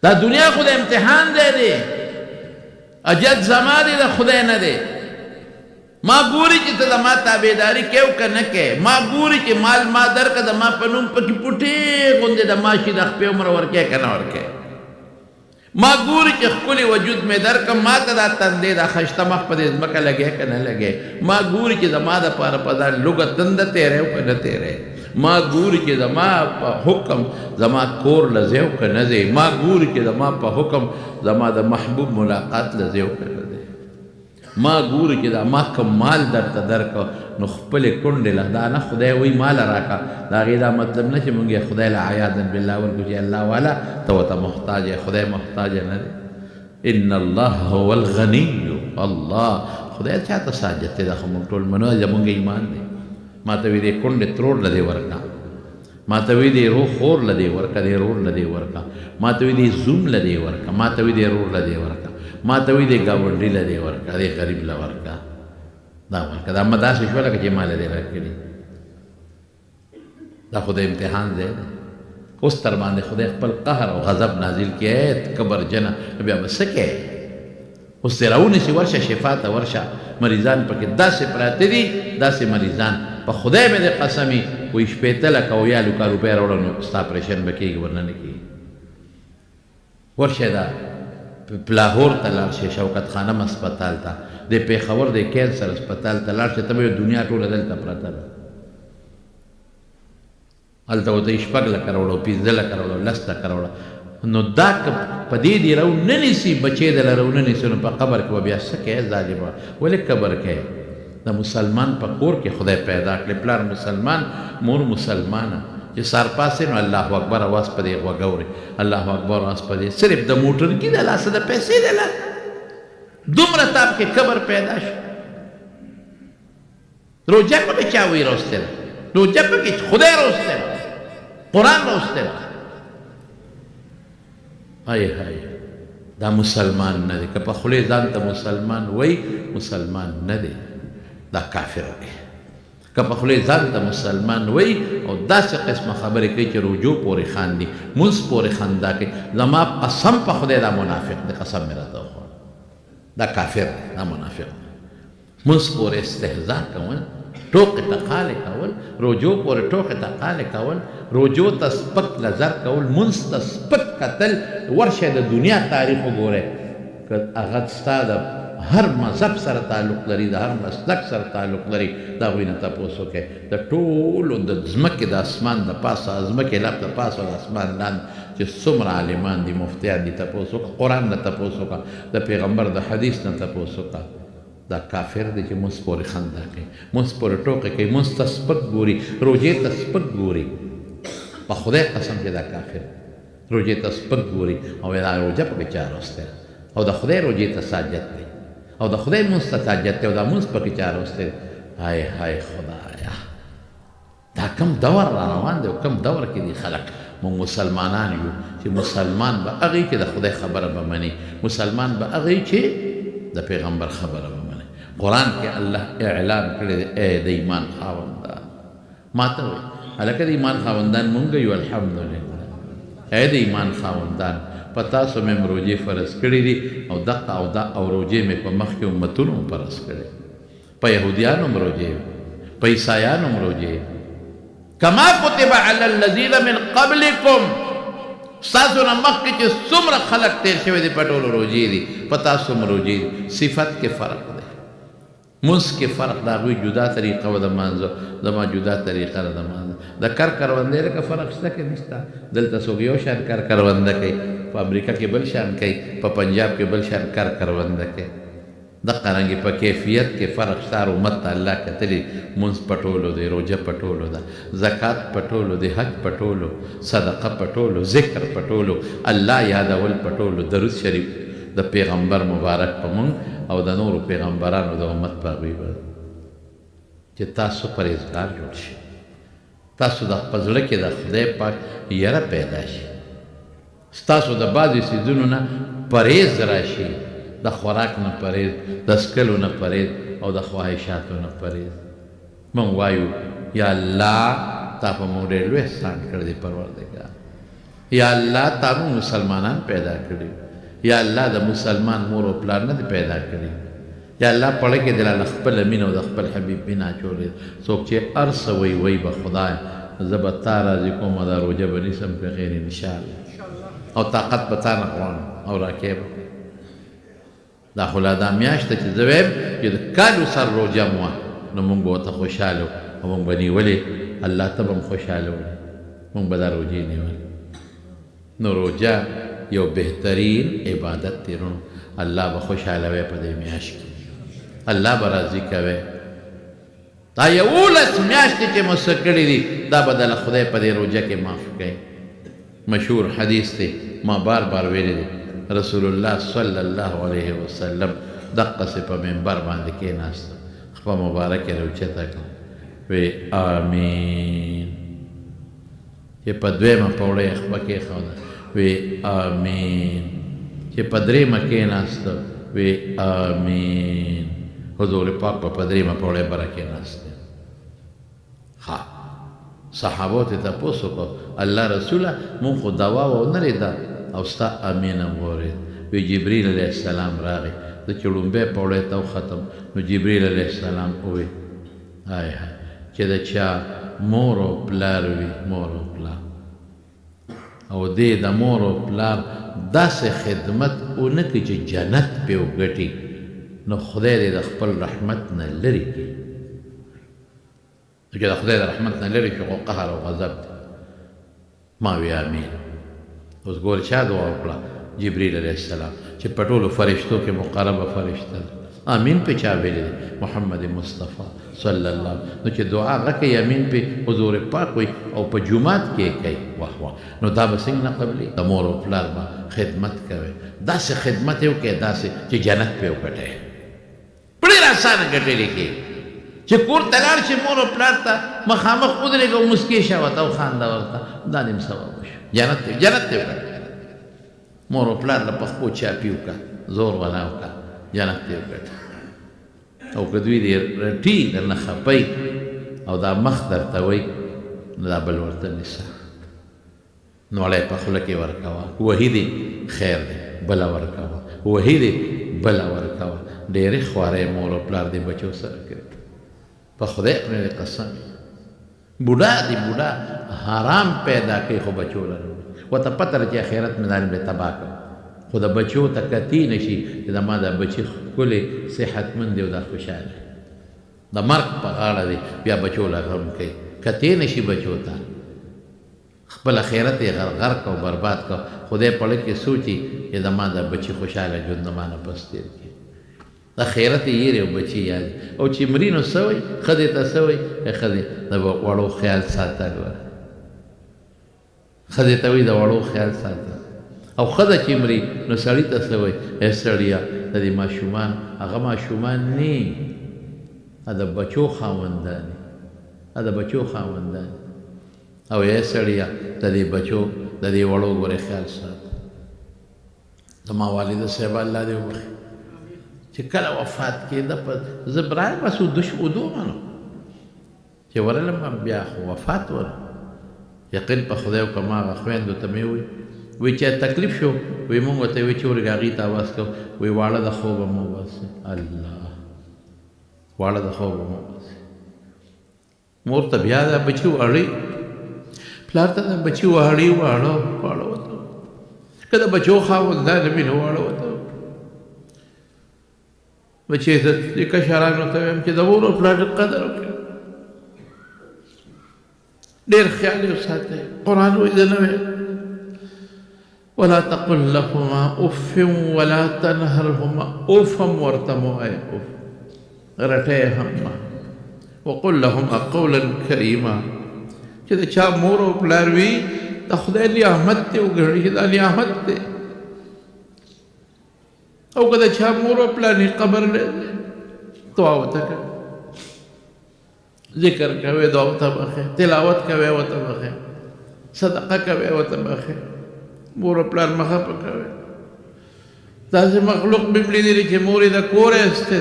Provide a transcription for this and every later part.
دا دنیا خود امتحان دی اجد زما دی دا خدای نه دی ما ګوري چې ته زما تابعداري کوې او که نه کوې ما ګوري چې مال ما درکړه زما په نوم پکې پوټې غوندې د ماشي د خپې عمر ورکوې که نه ورکوې ما ګوري چې ښکلي وجود مې درکړم ما ته دا تندې دا ښایسته مخ په دې ځمکه لګې که نه لګې ما ګوري چې زما دپاره په دا لوږه تنده تېری او که نه تېری ما ګوري چې زما په حکم زما کور له ځې او که نه ځې ما ګوري چې زما په حکم زما د محبوب ملاقات له ځې او که نه ځې ما ګوري چې دا ما کوم مال درته درکړه نو خپلې کونډې له دا نه خدای وایي ماله راکړه د هغې دا مطلب نه چې مونږ یې خدای له عیاذا بالله ورکړو چې الله والا ته ورته محتاج یې خدای محتاج نه دی ان الله هو الغني الله خدای چاته ساجت دی دا خو مونږ ټول منو زمونږ ایمان دی ما ته وایي دې کونډې ترور له دې ورکړه ما ته وایي دې روح خور له دې ورکړه دې رور له دې ورکړه ما ته وایي دې زوم له دې ورکړه ما ته وایي دې رور له دې ورکړه ما ته وایي دې ګاونډي له دې ورکړه دې غریب له ورکړه دا ورکړه دا ما داسې شوه لکه چې ما له دې راکړي دا خو د امتحان ځای دی اوس تر باندې خدای خپل قهر او غضب نازل کړي کبرجنه بیا به څه کوې اوس دې راونیسي ورشه شفا ته ورشه مریضان پکې داسې پراته دي داسې مریضان په خدای مې دې قسمي وایي شپېته لکه او یا لکه روپۍ راوړه نو ستا اپرېشن به کېږي ورنه نه کېږي ورشه دا لاهور ته لاړ شې شوکت خانم هسپتال ته د پېښور د کینسر هسپتال ته لاړ شې ته به دنیا ټوله دلته پرته ده هلته ورته یې 6 لکه راوړه 15 لکه راوړه 10 لکه راوړه نو دا که په دې دې رو نه نیسي بچی دله رو نه نیسي نو په قبر کې به بیا څه کوې ظالمه ولې قبر کوې د مسلمان په کور کې خدای پیدا کړې پلار مسلمان مور مسلمانه چې سار پاسې نو الله اکبر اواز په دې غوږ اوري الله اکبر اواز په دې صرف د موټر کې د لاسه د پیسې د لاسه دومره تاپ کې قبر پیدا شو روجه پکې چا وایي راوستله روجه پکې خدای راوستله قرآن راوستله های های دا مسلمان نه دی که په خولې ځان ته مسلمان وایي مسلمان نه دی دا کافر دی که په خولې ځان ته مسلمان وایي او داسې قسمه خبرې کوي چې رجوع پورې خاندي مونځ پورې خندا کوي زما قسم په خدای دا منافق دی قسم مې راته وخوړ دا کافر دی دا منافق دی مونځ پورې استهزا کول ټوکې ټقالې کول رجوع پورې ټوکې ټقالې کول رجوع ته سپک نظر کول مونځ ته سپک کتل ورشه د دنیا تاریخ وګورئ که هغه ستا د هر مذهب سره تعلق لري د هر مسلک سره تعلق لري د هغوی نه تپوس وکړئ د ټولو د ځمکې د اسمان د پاسه ځمکې لپ د پاسه د اسمان لاندې چې څومره عالمان دي مفتیان دي تپوس وکړه قرآن نه تپوس وکړه د پیغمبر د حدیث نه تپوس وکړه دا کافر دی چې مونځ پورې خندا کوي مونځ پورې ټوکې کوي مونځ ته سپک ګوري روژې ته سپک ګوري په خدای قسم چې دا کافر روژې ته سپک ګوري او دا روژه پکې چا راوستی او د خدای روژې ته ساجت دی او د خدای مونځ ته ساجت دی او دا مونځ پکې چا راوستی دی های های خدایا دا کم دور را روان دی او کم دور کې دي خلک مونږ مسلمانان یو چې مسلمان به هغې چې د خدای خبره به مني مسلمان به هغې چې د پیغمبر خبره به مني قرآن کې الله اعلان کړی دی ای د ایمان خاوندان ما ته وایي هلکه د ایمان خاوندان مونږ یو الحمدلله ای د ایمان خاوندان په تاسو مې روژې فرض کړي دي او دقه او دا او روژې مې په مخکې امتونو فرض کړي په یهودیانو هم روژې په عیسایانو هم روژې کما کتب علی الذین من قبلکم ستاسو نه مخکې چې څومره خلک تیر شوي دي په ټولو روژې دي په تاسو هم روژې دي صفت کې فرق دی مونځ کې فرق د هغوی جدا طریقه وه د مانځه زما جدا طریقه ده د مانځه د کر کروندې لکه فرق شته که نشته دلته څوک یو شان کر کرونده کوي په امریکا کې بل شان کوي په پنجاب کې بل شان کر کرونده کوي دقه رنګې په کیفیت کې فرق شته هر امت ته الله کتلي مونځ په ټولو دی روژه په ټولو ده زکات په ټولو دی حج په ټولو صدقه په ټولو ذکر په ټولو الله یادول په ټولو درود شریف د پیغمبر مبارک په مونږ او د نورو پیغمبرانو د امت په هغوی به چې تاسو پرهیزګار جوړ شي تاسو د خپل زړه کې د خدای پاک یره پیدا شي ستاسو د بعضې څیزونو نه پرهیز راشي د خوراک نه پرهیز د څکلو نه پرهیز او د خواهشاتو نه پرهیز موږ وایو یا الله تا په موږ ډېر لوی احسان کړی دی پروردګار یا الله تا موږ مسلمانان پیدا کړي یا الله د مسلمان مور او پلار نه پیدا کړي یا الله پړه کې دلاله خپل مینه او د خپل حبیب بنا چولې څوک چې ارس وی وی به خدای زبتا راځي کوم دا روزه بني سم په خیر ان شاء الله او طاقت پتا نه غواړم او راکېب دا خلا دا میاشت چې زویم چې د کالو سر روزه مو نو مونږ به ته خوشاله او مونږ به نیولې الله ته به خوشاله ولې مونږ به دا روزې نیولې نو روزه یو بهترین عبادت دی نو الله به خوشاله وي په دې میاشت کې الله به راضي کوي دا یولس میاشتې چې مو څه کړي دي دا به د خدای په دې روزه کې معاف کوي مشهور حدیث دی ما بار بار ویلی دی رسول الله صلی الله علیه وسلم دقسې په منبر باندې کېناست خپه مبارک یې راوچته کړه وی آمین چې په دویمه پوړه یې خپه کېښوده وی آمین چې په درېیمه کېناسته وی آمین حضور پاک په دریمه پوړه بره کېناسته ها صحابو ته تپوس وکړو الله رسوله مونږ خو دوا ونه لیده او ستا امین هم واورېد وی جبریل علیه السلام راغی زه چې لومبۍ پوړې ته وختم نو جبریل علیه السلام ووی های های چې د چا مور او پلار وي مور او پلار او دې د مور او پلار داسې خدمت ونه کړي چې جنت پې وګټي نو خدای دې د خپل رحمت نه لرې کړي چې د خدای د رحمت نه لرې شي خو قهر او غضب دی ما وی امین اوس ګور چا دعا وکړه جبریل علیه السلام چې په ټولو فرشتو کې مقربه فرشته ده امین په چا ویلی محمد مصطفی صلی الله نو چې دعا غکې امین په حضور پاک وي او په جومات کې کوي واه واه نو دا به څنګه نه قبلي د مور او پلار به خدمت کوي داسې خدمت یې وکړي داسې چې جنت پې وګټئ ډېر اسانه ګټلې کې چې کور ته لاړ شي مور او پلار ته مخامخ ودرېږه او مسکې شه ورته او خانده ورته دا دې ثواب وشو جنت ته وګټئ مور او پلار له پخپو چاپي وکړه زور ولا وکړه جنت ته وګټه او که دوی دې رټي درنه خپئ او دا مخ درته وایي نو دا بل ورته نیسه نوړی په خوله کې ورکوه وهي دې خیر دی بله ورکوه وهي دې بله ورکوه ډېرې خوارۍ مور او پلار دې بچو سره کوي په خدای پرې قسم بوډا دی بوډا حرام پیدا کوي خو بچو لره ورته پته ده چې آخرت مې ځان به تباه کړم خو د بچو ته کتی نشي چې زما دا بچي ښکلې صحتمند دی او دا خوشحاله د مرګ په غاړه دی بیا بچو له غم کوي کتی نشي بچو ته خپل آخرت یې غرغر کو برباد کو خدای پړه کې سوچي چې زما دا بچي خوشحاله ژوند زما نه پس تېر کړي د آخرت یې یې او بچي یاد او چې مري نو څه وایي ښځې ته څه وایي ښځې د وړو خیال ساته ښځې ته وایي د وړو خیال ساته او ښځه چې مري نو سړي ته څه وایي ای سړیه د دې ماشومان هغه ماشومان نه د بچو خاوندان د بچو خاوندان او ای سړیه د دې بچو د دې وړو ګورې خیال ساته زما والده صاحب الله دې وبخي چې کله وفات کېده په زه برایم بس ودو منو چې ورلم بیا خو وفات ور یقین په خدای او په ما هغه خویندو ته مې وی چې تکلیف شو وی مونږ ورته وی چې ورګه هغې ته اواز کو وی واړه د خوبه مو وباسئ الله واړه د خوبه مو وباسئ مور ته بیا دا بچي واړی پلار ته دا بچي واړی واړه ورته که د بچو خاوندان مې نه واړه ورته بچې ته دې کشرانو ته وایم چې د مور او پلار قدر وکړئ ډېر خیال یې وساتئ قرآن وایي زه نه وایم ولا تقل لهما اف ولا تنهرهما اف هم ورته مه وایه اف رټی هم مه وقل لهما قولا کریما چې د چا مور او پلار وي د خدای نعمت دی وګڼي چې دا نعمت دی او که د چا مور او پلار یې قبر لري دعا ورته کوئ ذکر کوئ دعا ورته بخئ تلاوت کوئ ورته بخئ صدقه کوئ ورته بخئ مور او پلار مخه په کوئ داسې مخلوق مې لیدلي چې مور یې د کوره ایستی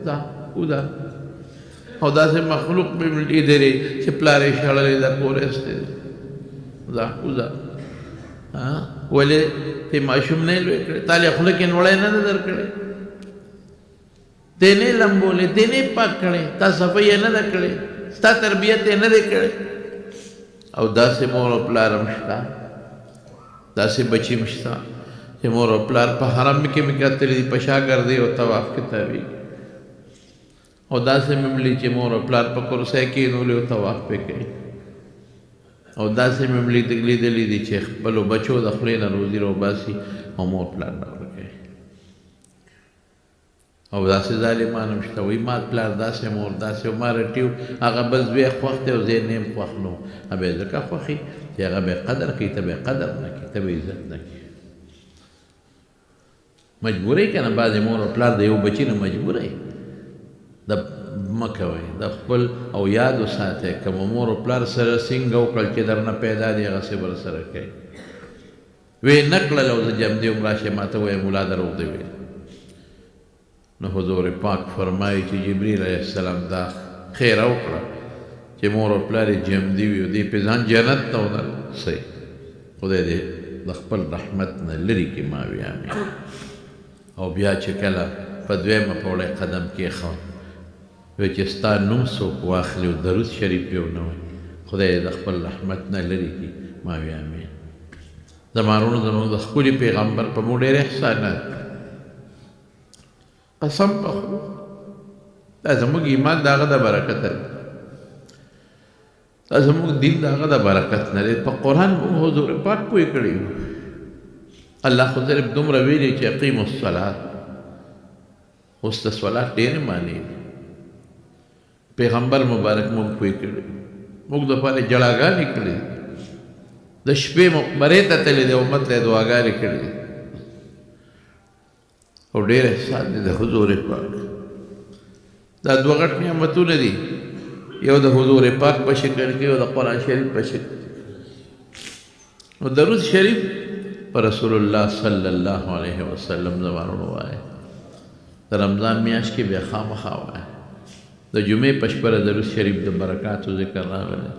ده اوده او داسې مخلوق مې لیدلي چې پلار یې شړلی د کوره ایستی ده اوده ولې ته ماشوم نه لوی کړې تا له خوله کې نوړی نه ده درکړې ته نه لمبولې ته نه پاک کړې تا صفایي یې نه ده کړې ستا تربیت یې نه دی کړی او داسې مور او پلار هم شته داسې بچي هم شته چې مور او پلار په حرم کې مې کتلي دي په شا ګرځي او طواف کې تاویږي او داسې مې ملي چې مور او پلار په کرسۍ کېنولي او طواف پې کوي او داسې مې لیدلي دي چې خپلو بچو د خولې نه روزي راوباسي او مور پلار نه ورکوي او داسې ظالمان هم شته وایي ما پلار داسې مور داسې او ما رټي هغه بل زوی خوښ دی او زه یې نه یم خوښ نو به یې ځکه خوښي چې هغه به یې قدر کوي ته به یې قدر نه کوي ته به یې عزت نه کوي مجبوری که نه بعضې مور او پلار د یو بچي نه مجبوری مه کوئ د خپل او یاد وساتئ که مو مور او پلار سره څنګه وکړل چې در نه پیدا دی هغسې به سره کوي ویې نه کړل او زه جمدي وم راشئ ما ته وایه ملا دروغ دی ویل نو حضور پاک فرمایي چې جبریل علیه السلام دا خیره وکړه چې مور او پلار یې جمدي وي او دوی پې ځان جنت ته ونه رسوي خدای دې د خپل رحمت نه لرې کړي ما وي امین او بیا چې کله په دویمه پوړۍ قدم کېښود وی چې ستا نوم څوک واخلي او درود شریف یې ونه وایي خدای د خپل رحمت نه لرې کړي ما وي امین زما وروڼو زموږ د ښکلي پیغمبر په مو ډېر احسانات قسم په خدای دا زموږ ایمان د هغه د برکت دی دا زموږ دین د هغه د برکت نه دی په قرآن موږ حضور پاک پوه کړي الله خو صرف دومره ویلي چې اقیم الصلات اوس د صلات ډېرې معنی دي پیغمبر مبارک موږ پوه کړي موږ دپاره جړاګانې کړي د شپې مقبرې ته تللی دی امت ته یې دعاګانې کړي او ډېر احسان دی د حضور پاک دا دوه غټ نعمتونه دي یو د حضور پاک په شکل کې او د قرآن شریف په شکل نو درود شریف پر رسول الله صلی الله علیه وسلم زما وروڼو وایه د رمضان میاشت کې بیا خامخا وایه د جمعې په شپه درود شریف د برکاتو ذکر راغلی